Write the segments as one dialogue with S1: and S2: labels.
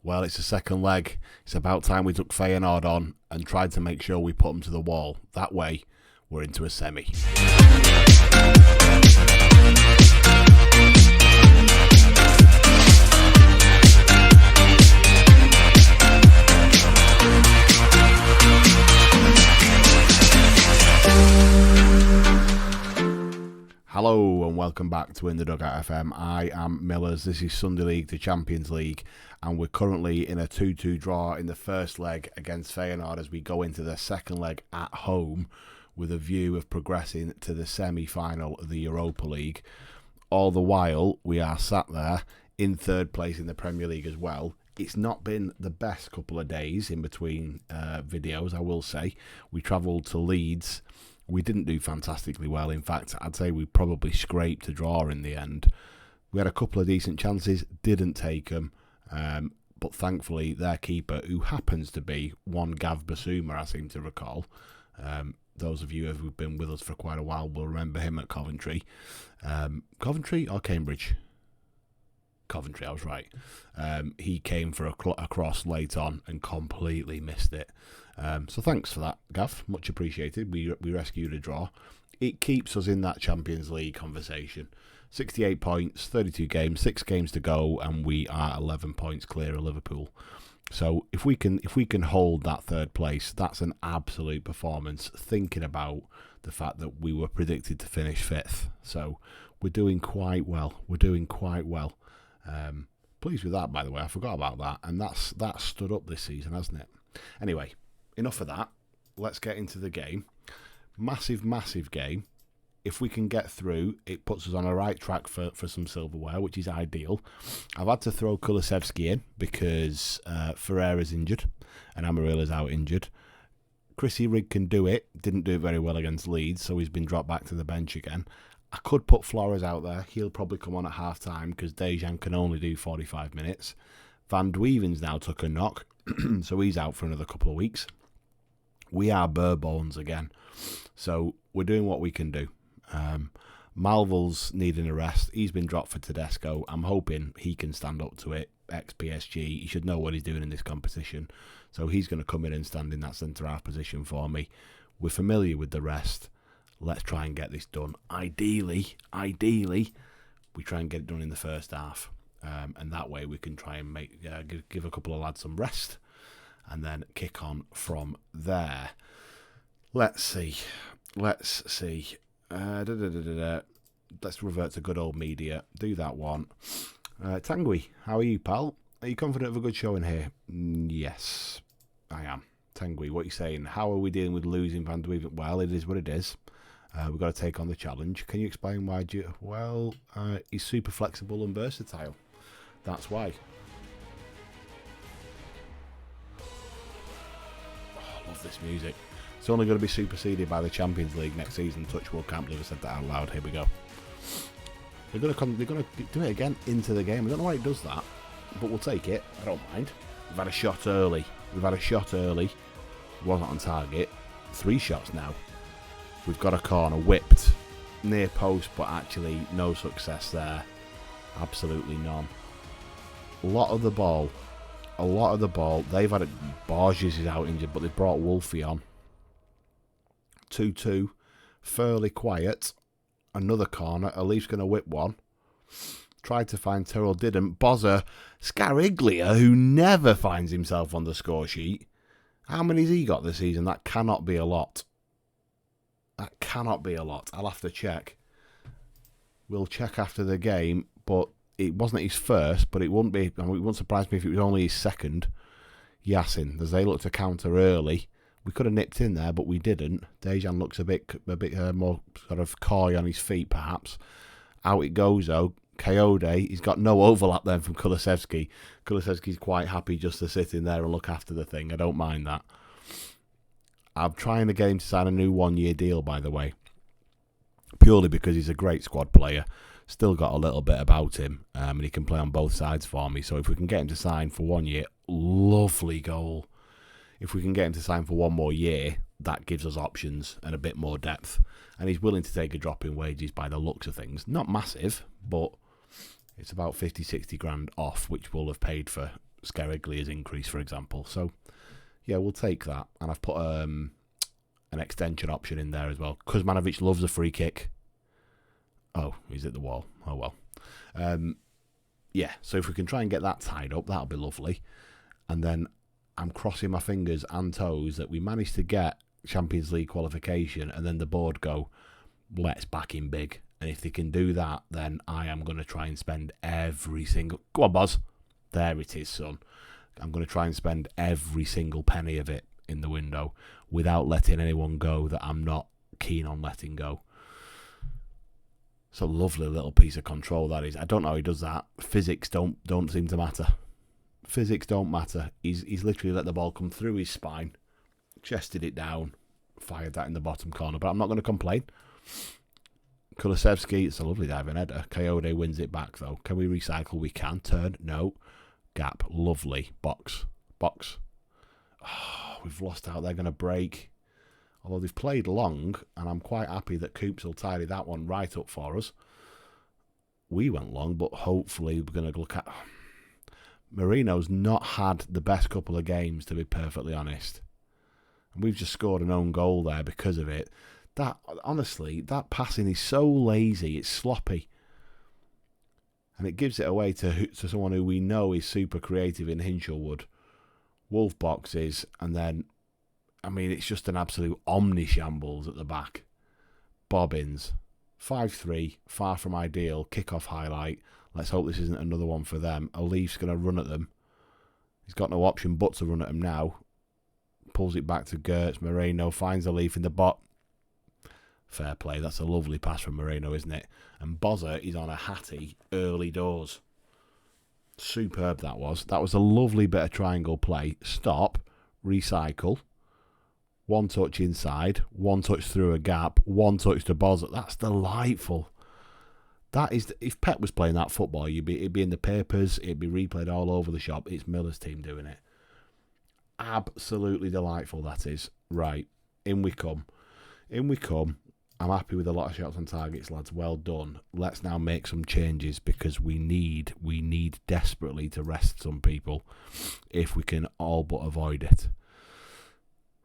S1: Well, it's the second leg. It's about time we took Feyenoord on and tried to make sure we put them to the wall. That way, we're into a semi. Hello and welcome back to In the Dugout FM. I am Millers. This is Sunday League to Champions League, and we're currently in a 2-2 draw in the first leg against Feyenoord as we go into the second leg at home with a view of progressing to the semi-final of the Europa League. All the while, we are sat there in third place in the Premier League as well. It's not been the best couple of days in between videos, I will say. We travelled to Leeds. We didn't do fantastically well. In fact, I'd say we probably scraped a draw in the end. We had a couple of decent chances, didn't take them. But thankfully, their keeper, who happens to be one Gav Basuma, I seem to recall. Those of you who've been with us for quite a while will remember him at Coventry. Coventry or Cambridge? Coventry, I was right. He came for a cross late on and completely missed it. So thanks for that, Gav. Much appreciated. We rescued a draw. It keeps us in that Champions League conversation. 68 points, 32 games, 6 games to go, and we are 11 points clear of Liverpool. So if we can hold that third place, that's an absolute performance. Thinking about the fact that we were predicted to finish 5th, so we're doing quite well. Pleased with that, by the way. I forgot about that, and that's stood up this season, hasn't it? Anyway, enough of that. Let's get into the game. Massive game. If we can get through, it puts us on a right track for some silverware, which is ideal. I've had to throw Kulusevski in because Ferreira's injured and Amarilla's out injured. Chrissy Rigg can do it. Didn't do it very well against Leeds, so he's been dropped back to the bench again. I could put Flores out there. He'll probably come on at half-time because Dejan can only do 45 minutes. Van Dweeven's now took a knock, so he's out for another couple of weeks. We are bare bones again, so we're doing what we can do. Malvol's needing a rest. He's been dropped for Tedesco. I'm hoping he can stand up to it. Ex-PSG, he should know what he's doing in this competition. So he's going to come in and stand in that centre-half position for me. We're familiar with the rest. Let's try and get this done. Ideally, we try and get it done in the first half. And that way we can try and give a couple of lads some rest and then kick on from there. Let's see. Let's revert to good old media. Do that one. Tanguy, how are you, pal? Are you confident of a good showing here? Yes, I am. Tanguy, what are you saying? How are we dealing with losing Van de Weeven? Well, it is what it is. We've got to take on the challenge. Can you explain why? Well, he's super flexible and versatile. That's why. Oh, I love this music. It's only going to be superseded by the Champions League next season. Touchwood, can't believe I said that out loud. Here we go. They're going to do it again into the game. I don't know why it does that, but we'll take it. I don't mind. We've had a shot early. Wasn't on target. 3 shots now. We've got a corner whipped near post, but actually no success there. Absolutely none. A lot of the ball. They've had it. Borges is out injured, but they've brought Wolfie on. 2-2. Fairly quiet. Another corner. Elif's going to whip one. Tried to find Terrell, didn't. Bozza. Scariglia, who never finds himself on the score sheet. How many's he got this season? That cannot be a lot. I'll have to check. We'll check after the game, but it wasn't his first, but it wouldn't be. I mean, it wouldn't surprise me if it was only his second. Yassin, as they look to counter early. We could have nipped in there, but we didn't. Dejan looks a bit more sort of coy on his feet, perhaps. Out it goes, though. Coyote, he's got no overlap then from Kulusevski. Kulusevski's quite happy just to sit in there and look after the thing. I don't mind that. I'm trying to get him to sign a new 1-year deal, by the way. Purely because he's a great squad player. Still got a little bit about him. And he can play on both sides for me. So if we can get him to sign for 1 year, lovely goal. If we can get him to sign for 1 more year, that gives us options and a bit more depth. And he's willing to take a drop in wages by the looks of things. Not massive, but it's about 50, 60 grand off, which we'll have paid for Scarigli has increased, for example. So, yeah, we'll take that. And I've put an extension option in there as well. Kuzmanovic loves a free kick. Oh, he's at the wall. Oh, well. Yeah, so if we can try and get that tied up, that'll be lovely. And then I'm crossing my fingers and toes that we manage to get Champions League qualification, and then the board go, let's back him big. And if they can do that, then I am going to try and spend every single... Go on, Boz. There it is, son. I'm going to try and spend every single penny of it in the window without letting anyone go that I'm not keen on letting go. It's a lovely little piece of control, that is. I don't know how he does that. Physics don't seem to matter. Physics don't matter. He's literally let the ball come through his spine, chested it down, fired that in the bottom corner. But I'm not going to complain. Kulusevski, it's a lovely diving header. Coyote wins it back, though. Can we recycle? We can. Turn. No. Gap. Lovely. Box. Oh, we've lost out. They're going to break. Although they've played long, and I'm quite happy that Coops will tidy that one right up for us. We went long, but hopefully we're going to look at... Marino's not had the best couple of games, to be perfectly honest. And we've just scored an own goal there because of it. That, honestly, that passing is so lazy, it's sloppy. And it gives it away to someone who we know is super creative in Hinchelwood. Wolf boxes, and then... I mean, it's just an absolute omni-shambles at the back. Bobbins. 5-3, far from ideal. Kick-off highlight. Let's hope this isn't another one for them. Alif's going to run at them. He's got no option but to run at them now. Pulls it back to Gertz. Moreno finds Alif in the bot. Fair play. That's a lovely pass from Moreno, isn't it? And Bozza is on a hattie early doors. Superb that was. That was a lovely bit of triangle play. Stop. Recycle. One touch inside, one touch through a gap, one touch to Bozza. That's delightful. That is, if Pep was playing that football, it'd be in the papers, it'd be replayed all over the shop. It's Miller's team doing it. Absolutely delightful, that is. Right, in we come. I'm happy with a lot of shots on targets, lads. Well done. Let's now make some changes because we need desperately to rest some people if we can all but avoid it.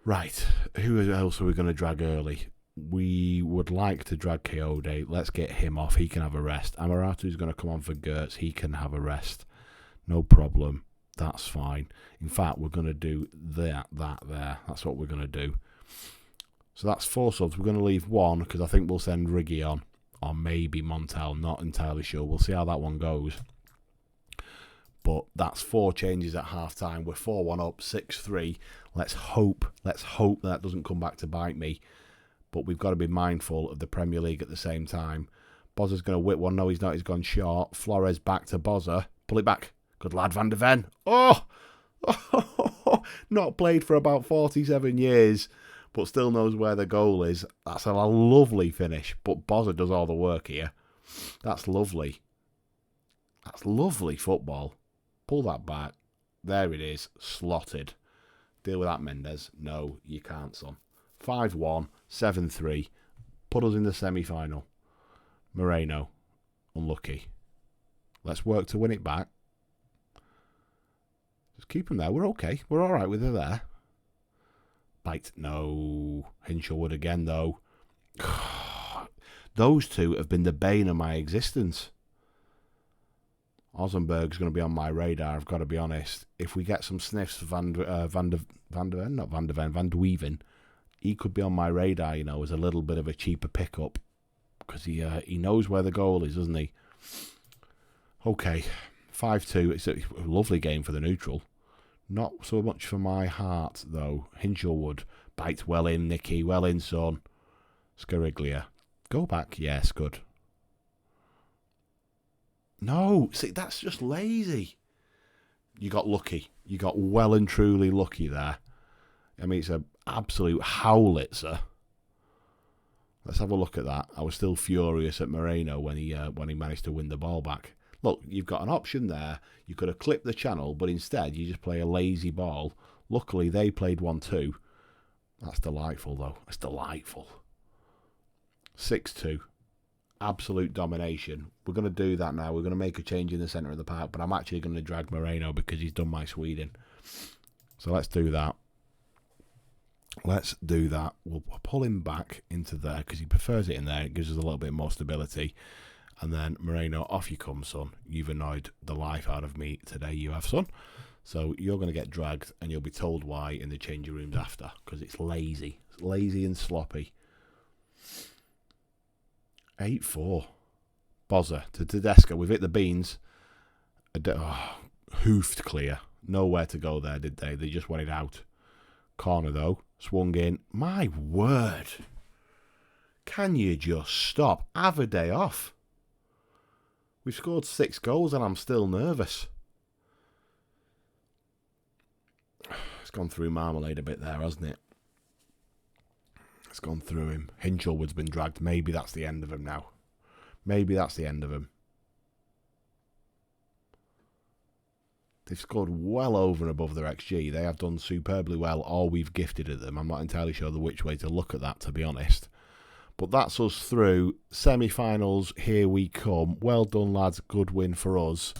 S1: Right, who else are we going to drag early? We would like to drag Coyote. Let's get him off. He can have a rest. Amaratu's going to come on for Gertz. He can have a rest. No problem. That's fine. In fact, we're going to do that there. That's what we're going to do. So that's 4 subs. We're going to leave 1 because I think we'll send Riggy on. Or maybe Montel. Not entirely sure. We'll see how that one goes. But that's 4 changes at half-time. We're 4-1 up, 6-3. Let's hope that doesn't come back to bite me. But we've got to be mindful of the Premier League at the same time. Bozza's going to whip one. No, he's not. He's gone short. Flores back to Bozza. Pull it back. Good lad, Van de Ven. Oh! Not played for about 47 years, but still knows where the goal is. That's a lovely finish. But Bozza does all the work here. That's lovely. That's lovely football. Pull that back. There it is. Slotted. Deal with that, Mendes. No, you can't, son. 5-1, 7-3. Put us in the semi-final. Moreno. Unlucky. Let's work to win it back. Just keep him there. We're okay. We're all right with her there. Bite. No. Hinchelwood again, though. Those two have been the bane of my existence. Ozenberg's going to be on my radar, I've got to be honest. If we get some sniffs for Van de Weeven, he could be on my radar, you know, as a little bit of a cheaper pickup. Because he knows where the goal is, doesn't he? Okay, 5-2. It's a lovely game for the neutral. Not so much for my heart, though. Hinchelwood bites well in, Nicky. Well in, son. Scariglia. Go back. Yes, good. No, see, that's just lazy. You got lucky. You got well and truly lucky there. I mean, it's an absolute howitzer. Let's have a look at that. I was still furious at Moreno when he managed to win the ball back. Look, you've got an option there. You could have clipped the channel, but instead you just play a lazy ball. Luckily, they played one too. That's delightful, though. That's delightful. 6-2. absolute domination. We're going to do that now. We're going to make a change in the centre of the park, but I'm actually going to drag Moreno because he's done my Sweden. So let's do that. Let's do that. We'll pull him back into there because he prefers it in there. It gives us a little bit more stability. And then Moreno, off you come, son. You've annoyed the life out of me today, you have, son. So you're going to get dragged, and you'll be told why in the changing rooms after, because it's lazy. It's lazy and sloppy. 8-4. Bozza to Tedesco. We've hit the beans. Hoofed clear. Nowhere to go there, did they? They just wanted out. Corner, though. Swung in. My word. Can you just stop? Have a day off. We've scored 6 goals and I'm still nervous. It's gone through Marmalade a bit there, hasn't it? It's gone through him. Hinchelwood's been dragged. Maybe that's the end of him now. Maybe that's the end of him. They've scored well over and above their XG. They have done superbly well, or we've gifted at them. I'm not entirely sure which way to look at that, to be honest. But that's us through. Semi-finals, here we come. Well done, lads. Good win for us.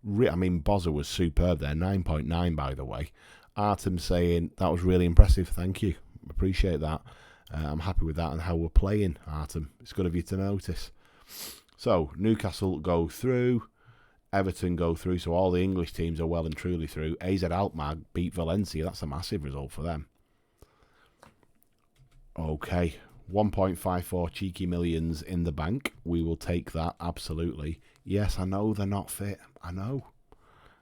S1: I mean, Bozza was superb there. 9.9, by the way. Artem saying, that was really impressive. Thank you. Appreciate that. I'm happy with that and how we're playing, Artem. It's good of you to notice. So, Newcastle go through. Everton go through, so all the English teams are well and truly through. AZ Alkmaar beat Valencia. That's a massive result for them. Okay, 1.54 cheeky millions in the bank. We will take that, absolutely. Yes, I know they're not fit. I know.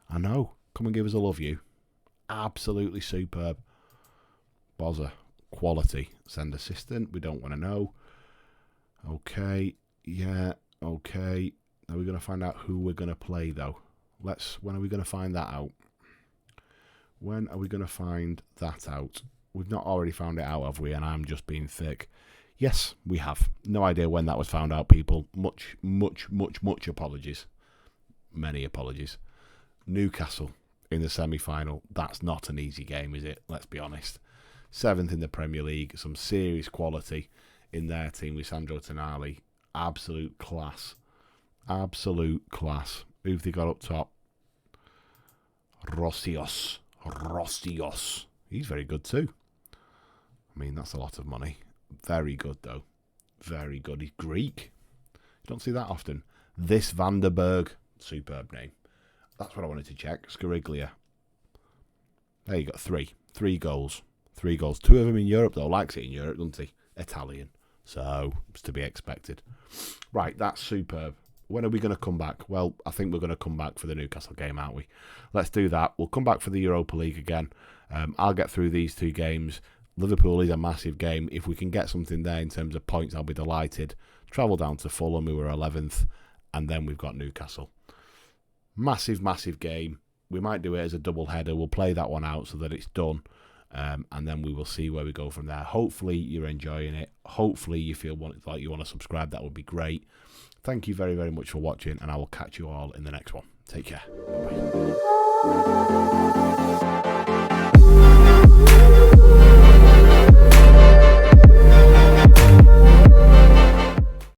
S1: Come and give us a love you. Absolutely superb. Bozza, quality. Send assistant, we don't want to know. Okay, yeah, okay. Are we going to find out who we're going to play, though? When are we going to find that out? When are we going to find that out? We've not already found it out, have we? And I'm just being thick. Yes, we have. No idea when that was found out, people. Much apologies. Many apologies. Newcastle in the semi-final. That's not an easy game, is it? Let's be honest. 7th in the Premier League. Some serious quality in their team with Sandro Tonali. Absolute class. Absolute class. Who've they got up top? Rossios. He's very good too. I mean, that's a lot of money. Very good, though. Very good. He's Greek. You don't see that often. This Vanderberg. Superb name. That's what I wanted to check. Scariglia. There you got 3. 3 goals. 3 goals. 2 of them in Europe, though. Likes it in Europe, doesn't he? Italian. So, it's to be expected. Right, that's superb. When are we going to come back? Well, I think we're going to come back for the Newcastle game, aren't we? Let's do that. We'll come back for the Europa League again. I'll get through these 2 games. Liverpool is a massive game. If we can get something there in terms of points, I'll be delighted. Travel down to Fulham, who are 11th, and then we've got Newcastle. Massive game. We might do it as a double header. We'll play that one out so that it's done, and then we will see where we go from there. Hopefully you're enjoying it. Hopefully you feel like you want to subscribe. That would be great. Thank you very much for watching, and I will catch you all in the next one. Take care. Bye-bye.